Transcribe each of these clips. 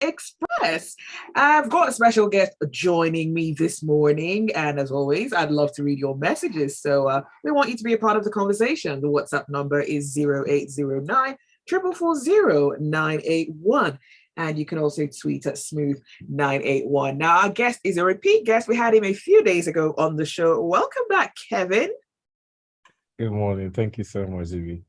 Express. I've got a special guest joining me this morning, and as always, I'd love to read your messages. So we want you to be a part of the conversation. The WhatsApp number is 0809 440 981. And you can also tweet at smooth981. Now, our guest is a repeat guest. We had him a few days ago on the show. Welcome back, Kevin. Good morning. Thank you so much, Zibby.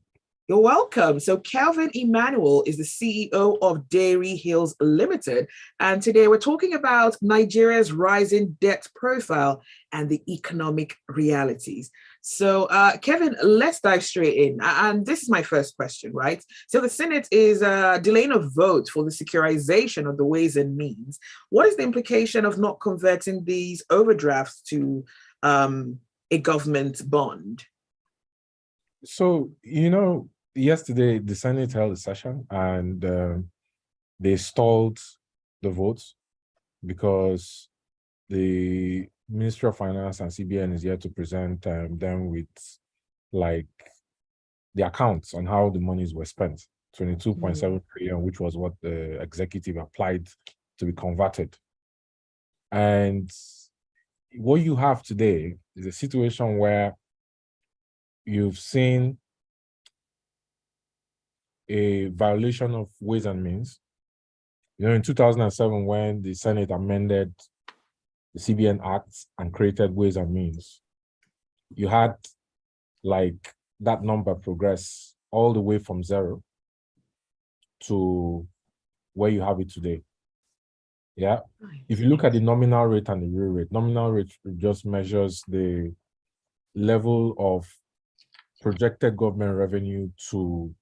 You're welcome. So Kelvin Emmanuel is the CEO of Diary Hills Ltd. And today we're talking about Nigeria's rising debt profile and the economic realities. So Kevin, let's dive straight in. And this is my first question, right? So the Senate is delaying a vote for the securitization of the Ways and Means. What is the implication of not converting these overdrafts to a government bond? So, yesterday the Senate held a session and they stalled the votes because the Ministry of Finance and CBN is here to present them with the accounts on how the monies were spent, 22.7 trillion, which was what the executive applied to be converted. And what you have today is a situation where you've seen a violation of Ways and Means. In 2007, when the Senate amended the CBN Act and created Ways and Means, you had that number progress all the way from zero to where you have it today. Yeah. If you look at the nominal rate and the real rate, nominal rate just measures the level of projected government revenue to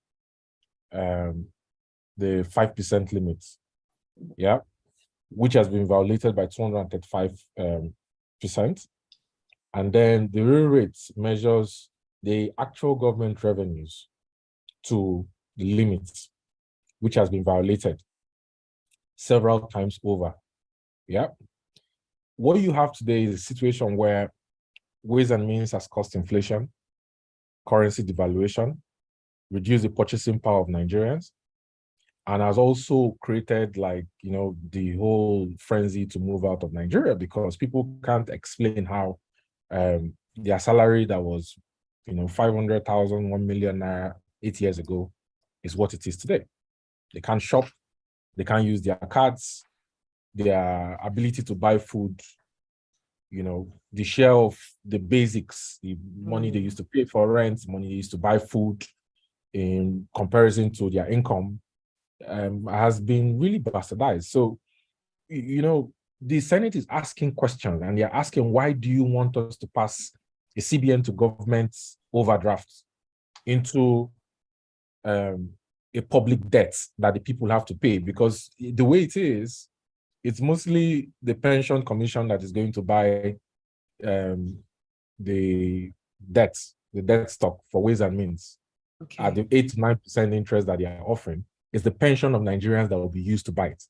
the 5% limit, yeah, which has been violated by 235%. And then the real rate measures the actual government revenues to the limits, which has been violated several times over. Yeah. What you have today is a situation where Ways and Means has caused inflation, currency devaluation, reduce the purchasing power of Nigerians, and has also created the whole frenzy to move out of Nigeria because people can't explain how their salary that was 500,000, 1 million naira 8 years ago is what it is today. They can't shop, they can't use their cards, their ability to buy food, the share of the basics, the money they used to pay for rent, money they used to buy food in comparison to their income has been really bastardized. So, the Senate is asking questions and they're asking, why do you want us to pass a CBN to government overdraft into a public debt that the people have to pay? Because the way it is, it's mostly the pension commission that is going to buy the debt stock for Ways and Means. Okay. At the 8 to 9% interest that they are offering, is the pension of Nigerians that will be used to buy it.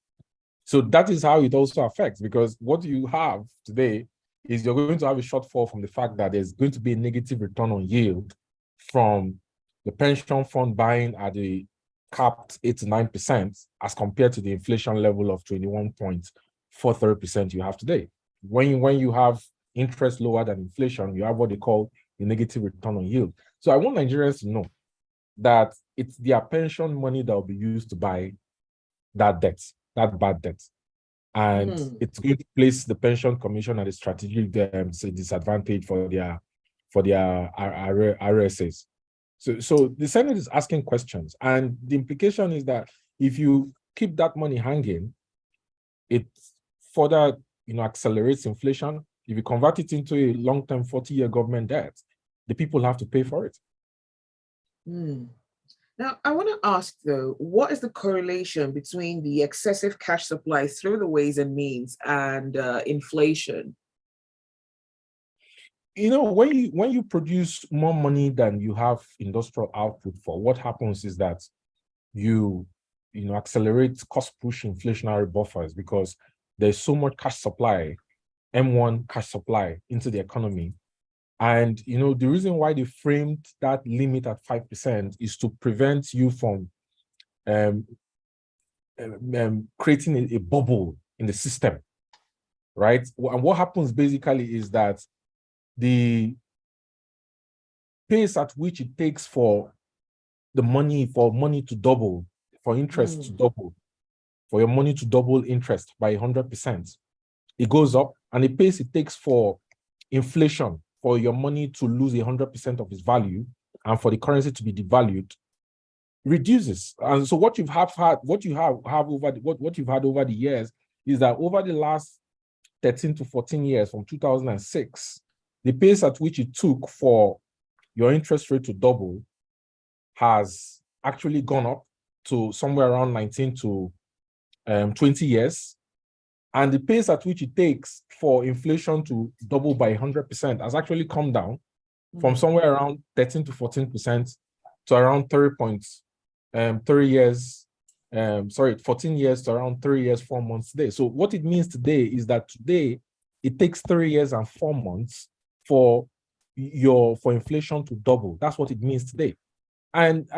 So that is how it also affects, because what you have today is you're going to have a shortfall from the fact that there's going to be a negative return on yield from the pension fund buying at the capped 8 to 9% as compared to the inflation level of 21.43% you have today. When you have interest lower than inflation, you have what they call the negative return on yield. So I want Nigerians to know that it's their pension money that will be used to buy that debt, that bad debt. And it's going to place the pension commission at a strategic disadvantage for their RSAs. So the Senate is asking questions, and the implication is that if you keep that money hanging, it further accelerates inflation. If you convert it into a long-term 40-year government debt, the people have to pay for it. Now, I want to ask, though, what is the correlation between the excessive cash supply through the Ways and Means and inflation? When you produce more money than you have industrial output for, what happens is that you accelerate cost-push inflationary buffers because there's so much cash supply, M1 cash supply into the economy. And, the reason why they framed that limit at 5% is to prevent you from creating a bubble in the system, right? And what happens basically is that the pace at which it takes for money to double, for interest to double, for your money to double interest by 100%, it goes up, and the pace it takes for inflation, for your money to lose 100% of its value, and for the currency to be devalued, reduces. And so what you've had over the years is that over the last 13 to 14 years, from 2006, the pace at which it took for your interest rate to double has actually gone up to somewhere around 19 to 20 years. And the pace at which it takes for inflation to double by 100% has actually come down from somewhere around 13 to 14% to around 14 years to around 3 years, 4 months today. So what it means today is that today it takes 3 years and 4 months for inflation to double. That's what it means today. And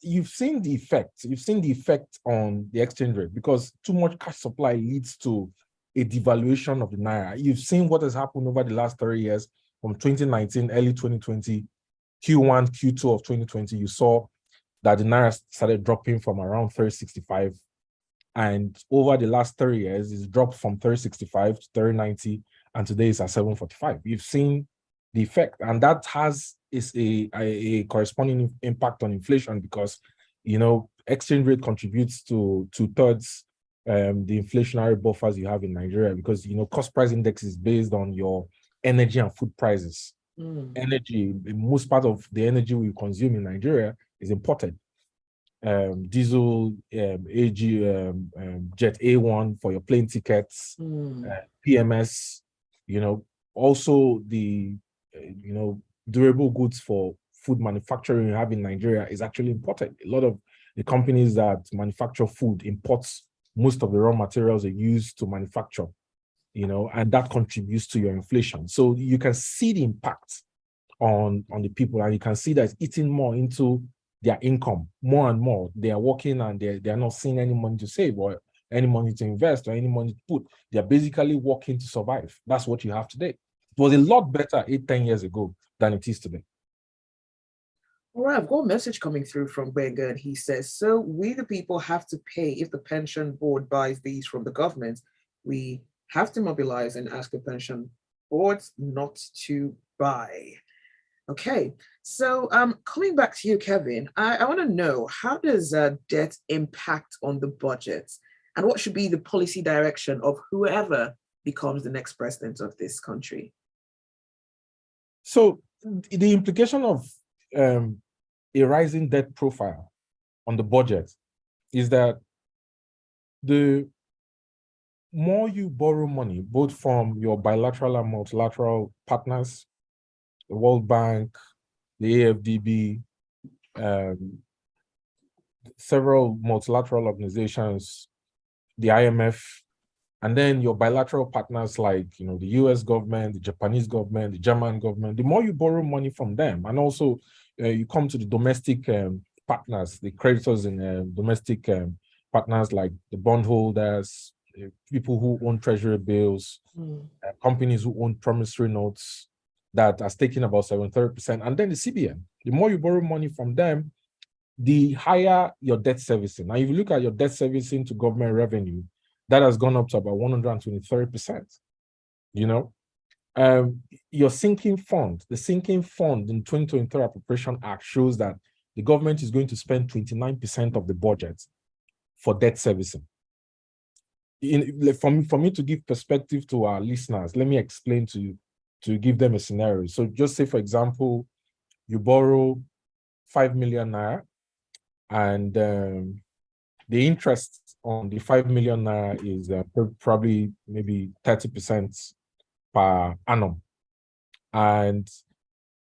you've seen the effect. You've seen the effect on the exchange rate, because too much cash supply leads to a devaluation of the naira. You've seen what has happened over the last 3 years, from 2019, early 2020, Q1, Q2 of 2020. You saw that the naira started dropping from around 365, and over the last 3 years, it's dropped from 365 to 390, and today it's at 745. You've seen the effect, and that is a corresponding impact on inflation, because exchange rate contributes to 2/3 the inflationary buffers you have in Nigeria, because cost price index is based on your energy and food prices. Energy, most part of the energy we consume in Nigeria is imported. Diesel, AG, Jet A1 for your plane tickets, PMS, also the durable goods for food manufacturing you have in Nigeria is actually imported. A lot of the companies that manufacture food imports most of the raw materials they use to manufacture, and that contributes to your inflation. So you can see the impact on the people, and you can see that it's eating more into their income more and more. They are working, and they are not seeing any money to save, or any money to invest, or any money to put. They're basically working to survive. That's what you have today. It was a lot better 8-10 years ago than it is today. All right, I've got a message coming through from Benga, and he says, so we the people have to pay if the pension board buys these from the government. We have to mobilize and ask the pension boards not to buy. Okay, so coming back to you, Kevin, I want to know, how does debt impact on the budget, and what should be the policy direction of whoever becomes the next president of this country? So the implication of a rising debt profile on the budget is that the more you borrow money, both from your bilateral and multilateral partners, the World Bank, the AFDB, several multilateral organizations, the IMF, and then your bilateral partners like the US government, the Japanese government, the German government, the more you borrow money from them, and also you come to the domestic partners, the creditors in domestic partners like the bondholders, people who own treasury bills, companies who own promissory notes that are taking about 7-30%, and then the CBN. The more you borrow money from them, the higher your debt servicing. Now, if you look at your debt servicing to government revenue, that has gone up to about 123%. Your sinking fund, the sinking fund in 2023 Appropriation Act shows that the government is going to spend 29% of the budget for debt servicing. For me to give perspective to our listeners, let me explain to you, to give them a scenario. So just say, for example, you borrow 5 million naira, and the interest on the 5 million naira is probably maybe 30% per annum. And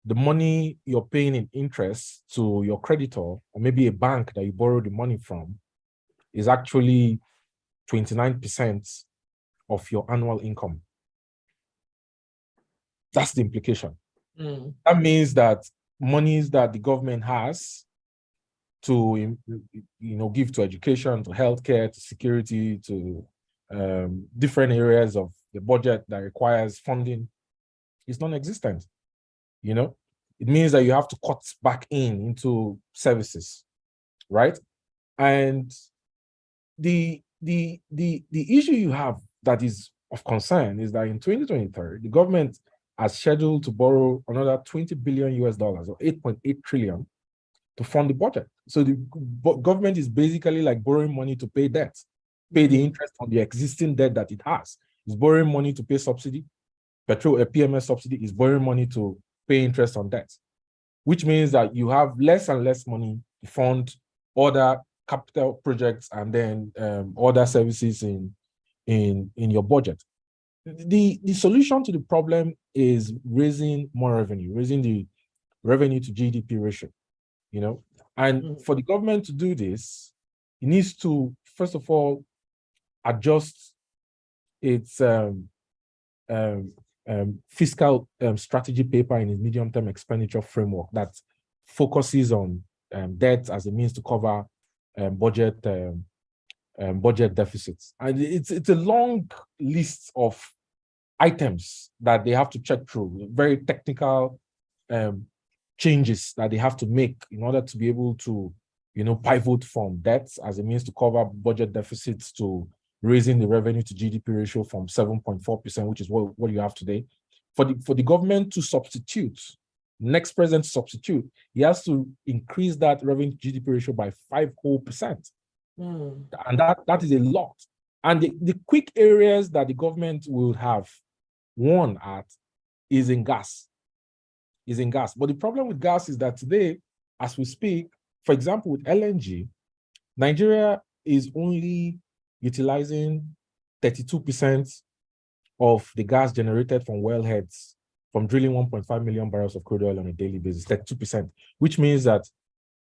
the money you're paying in interest to your creditor, or maybe a bank that you borrow the money from, is actually 29% of your annual income. That's the implication. That means that monies that the government has to give to education, to healthcare, to security, to different areas of the budget that requires funding is non-existent. It means that you have to cut back into services, right? And the issue you have that is of concern is that in 2023, the government has scheduled to borrow another $20 billion or 8.8 trillion to fund the budget. So the government is basically like borrowing money to pay debt, pay the interest on the existing debt that it has. It's borrowing money to pay subsidy, petrol, a PMS subsidy, is borrowing money to pay interest on debt, which means that you have less and less money to fund other capital projects and then other services in your budget. The solution to the problem is raising more revenue, raising the revenue to GDP ratio, and for the government to do this, it needs to, first of all, adjust its fiscal strategy paper in its medium-term expenditure framework that focuses on debt as a means to cover budget deficits. And it's a long list of items that they have to check through, very technical changes that they have to make in order to be able to, pivot from debt as a means to cover budget deficits to raising the revenue to GDP ratio from 7.4%, which is what you have today. For the government to substitute, next president to substitute, he has to increase that revenue to GDP ratio by 5%. And that is a lot. And the quick areas that the government will have won at is in gas. But the problem with gas is that today, as we speak, for example, with LNG, Nigeria is only utilizing 32% of the gas generated from wellheads from drilling 1.5 million barrels of crude oil on a daily basis, 32%, which means that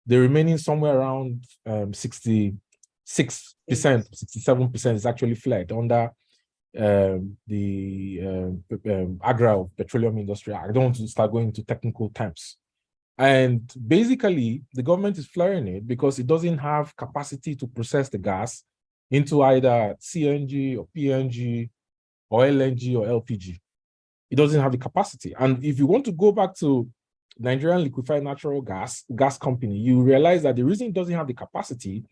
the remaining somewhere around 66%, 67% is actually fled under the Agra of Petroleum Industry Act. I don't want to start going into technical terms. And basically, the government is flaring it because it doesn't have capacity to process the gas into either CNG or PNG or LNG or LPG. It doesn't have the capacity. And if you want to go back to Nigerian Liquefied Natural Gas Company, you realize that the reason it doesn't have the capacity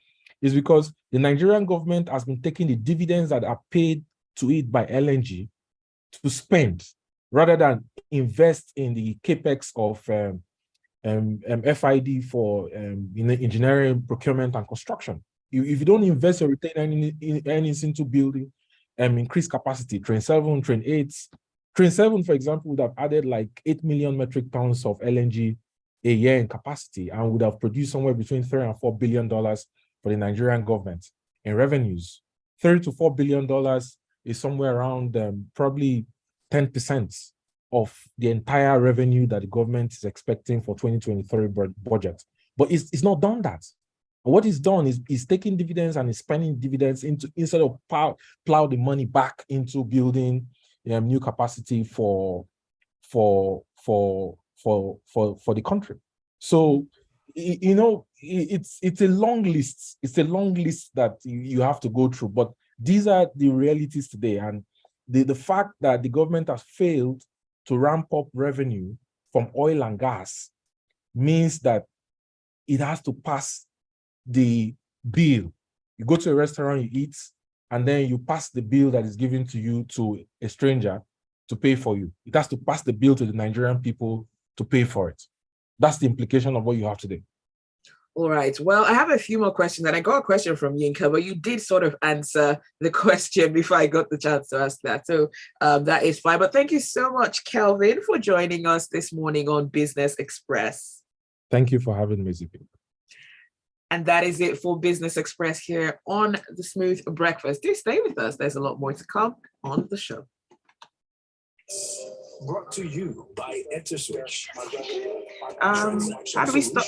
is because the Nigerian government has been taking the dividends that are paid to it by LNG to spend rather than invest in the capex of FID for engineering, procurement, and construction. If you don't invest or retain earnings into building increased capacity, Train 7, Train 8, Train 7, for example, would have added like 8 million metric tons of LNG a year in capacity and would have produced somewhere between $3 and $4 billion for the Nigerian government in revenues. $3 to $4 billion is somewhere around probably 10% of the entire revenue that the government is expecting for 2023 budget. But it's not done that. What it's done is taking dividends and is spending dividends instead of plow the money back into building new capacity for the country. So it's a long list. It's a long list that you have to go through. But these are the realities today, and the fact that the government has failed to ramp up revenue from oil and gas means that it has to pass the bill. You go to a restaurant, you eat, and then you pass the bill that is given to you to a stranger to pay for you. It has to pass the bill to the Nigerian people to pay for it. That's the implication of what you have today. All right. Well, I have a few more questions, and I got a question from Yinka, but you did sort of answer the question before I got the chance to ask that. So that is fine. But thank you so much, Kelvin, for joining us this morning on Business Express. Thank you for having me, Zibby. And that is it for Business Express here on The Smooth Breakfast. Do stay with us. There's a lot more to come on the show. Brought to you by EnterSwitch. How do we stop?